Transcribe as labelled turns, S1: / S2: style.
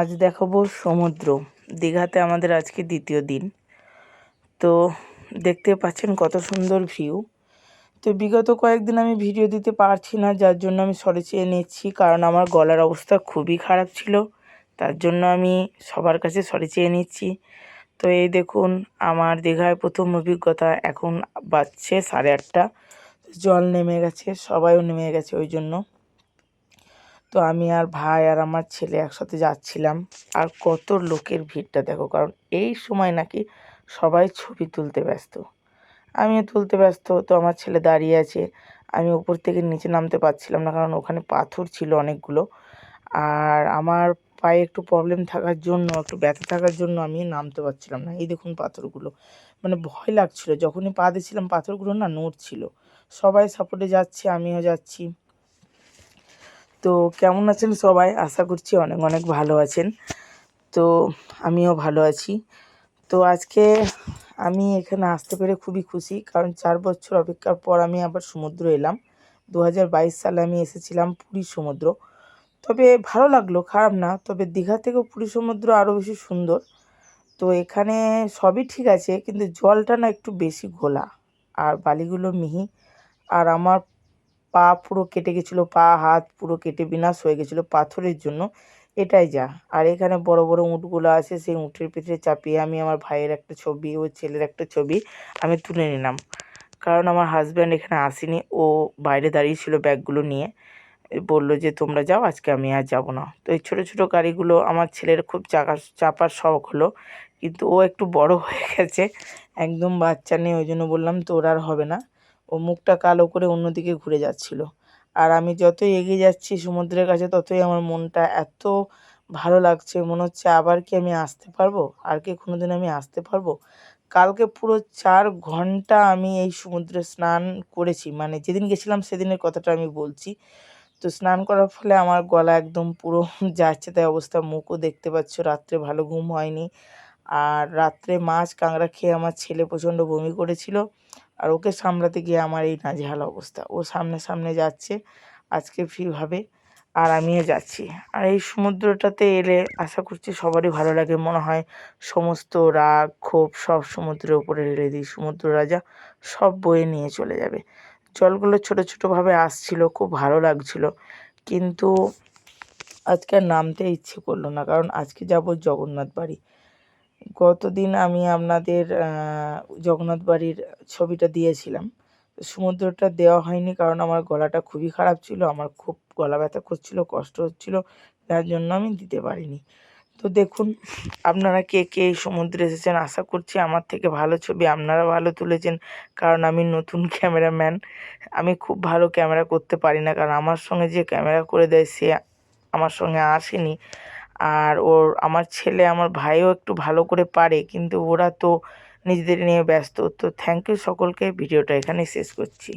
S1: আজ দেখাবো সমুদ্র। দীঘাতে আমাদের আজকে দ্বিতীয় দিন। তো দেখতে পাচ্ছেন কত সুন্দর ভিউ। তো বিগত কয়েকদিন আমি ভিডিও দিতে পারছি না, যার জন্য আমি সরে চেয়ে নিচ্ছি, কারণ আমার গলার অবস্থা খুবই খারাপ ছিল। তার জন্য আমি সবার কাছে সরে চেয়ে নিচ্ছি। তো এই দেখুন আমার দীঘায় প্রথম অভিজ্ঞতা। এখন বাজছে 8:30। জল নেমে গেছে, সবাইও নেমে গেছে ওই জন্য। তো আমি আর ভাই আর আমার ছেলে একসাথে যাচ্ছিলাম। আর কত লোকের ভিড়টা দেখো, কারণ এই সময় নাকি সবাই ছবি তুলতে ব্যস্ত। আমিও তুলতে ব্যস্ত, তো আমার ছেলে দাঁড়িয়ে আছে। আমি উপর থেকে নিচে নামতে পারছিলাম না, কারণ ওখানে পাথর ছিল অনেকগুলো। আর আমার পায়ে একটু প্রবলেম থাকার জন্য, একটু ব্যথা থাকার জন্য আমি নামতে পারছিলাম না। এই দেখুন পাথরগুলো, মানে ভয় লাগছিল। যখনই পা দিয়েছিলাম পাথরগুলো না নড়ছিল। সবাই সাপোর্টে যাচ্ছে, আমিও যাচ্ছি। তো কেমন আছেন সবাই? আশা করছি অনেক অনেক ভালো আছেন। তো আমিও ভালো আছি। তো আজকে আমি এখানে আসতে পেরে খুবই খুশি, কারণ 4 বছর অপেক্ষার পর আমি আবার সমুদ্র এলাম। 2022 সালে আমি এসেছিলাম পুরী সমুদ্র। তবে ভালো লাগলো, খারাপ না। তবে দীঘা থেকেও পুরী সমুদ্র আরও বেশি সুন্দর। তো এখানে সবই ঠিক আছে, কিন্তু জলটা না একটু বেশি ঘোলা, আর বালিগুলো মিহি। আর আমার পা পুরো কেটে গেছিলো, পা হাত পুরো কেটে বিনাশ হয়ে গেছিলো পাথরের জন্য। এটাই যা। আর এখানে বড় বড় উঁটগুলো আছে, সেই উঁটের পিঠে চাপিয়ে আমি আমার ভাইয়ের একটা ছবি, ওর ছেলের একটা ছবি আমি তুলে নিলাম। কারণ আমার হাজব্যান্ড এখানে আসেনি, ও বাইরে দাঁড়িয়ে ছিল ব্যাগগুলো নিয়ে। বললো যে তোমরা যাও, আজকে আমি আর যাবো না। তো এই ছোটো ছোটো গাড়িগুলো আমার ছেলের খুব চাপার শখ হলো, কিন্তু ও একটু বড় হয়ে গেছে, একদম বাচ্চা নেই, ওই জন্য বললাম তোর আর হবে না। ও মুখটা কালো করে অন্যদিকে ঘুরে যাচ্ছিল। আর আমি যতই এগিয়ে যাচ্ছি সমুদ্রের কাছে, ততই আমার মনটা এত ভালো লাগছে, মনে হচ্ছে আবার কি আমি আসতে পারবো, আর কি কোনোদিন আমি আসতে পারবো। কালকে পুরো 4 ঘন্টা আমি এই সমুদ্রে স্নান করেছি, মানে যেদিন গেছিলাম সেদিনের কথাটা আমি বলছি। তো স্নান করার ফলে আমার গলা একদম পুরো যাচ্ছে তাই অবস্থা, মুখও দেখতে পাচ্ছ। রাত্রে ভালো ঘুম হয়নি। আর রাত্রে মাছ কাঁকড়া খেয়ে আমার ছেলে প্রচণ্ড বমি করেছিল। আর ওকে সামলাতে গিয়ে আমার এই নাজেহাল অবস্থা। ও সামনে সামনে যাচ্ছে আজকে ফ্রিভাবে, আর আমিও যাচ্ছি। আর এই সমুদ্রটাতে এলে আশা করছি সবারই ভালো লাগে। মনে হয় সমস্ত রাগ ক্ষোভ সব সমুদ্রের উপরে ঢেলে দিই, সমুদ্র রাজা সব বয়ে নিয়ে চলে যাবে। জলগুলো ছোটো ছোটোভাবে আসছিল, খুব ভালো লাগছিল। কিন্তু আজকে আর নামতে ইচ্ছে করলো না, কারণ আজকে যাব জগন্নাথ বাড়ি। গতদিন আমি আপনাদের জগন্নাথ বাড়ির ছবিটা দিয়েছিলাম। সমুদ্রটা দেওয়া হয়নি, কারণ আমার গলাটা খুবই খারাপ ছিল, আমার খুব গলা ব্যথা করছিল, কষ্ট হচ্ছিল, যার জন্য আমি দিতে পারিনি। তো দেখুন আপনারা কে কে এই সমুদ্রে এসেছেন, আশা করছি আমার থেকে ভালো ছবি আপনারা ভালো তুলেছেন, কারণ আমি নতুন ক্যামেরাম্যান। আমি খুব ভালো ক্যামেরা করতে পারি না, কারণ আমার সঙ্গে যে ক্যামেরা করে দেয় সে আমার সঙ্গে আসেনি। আর আমার ছেলে আমার ভাইও একটু ভালো করে পারে, কিন্তু ওরা তো নিজেদের নিয়ে ব্যস্ত। তো থ্যাংক ইউ সকলকে, ভিডিওটা এখানেই শেষ করছি।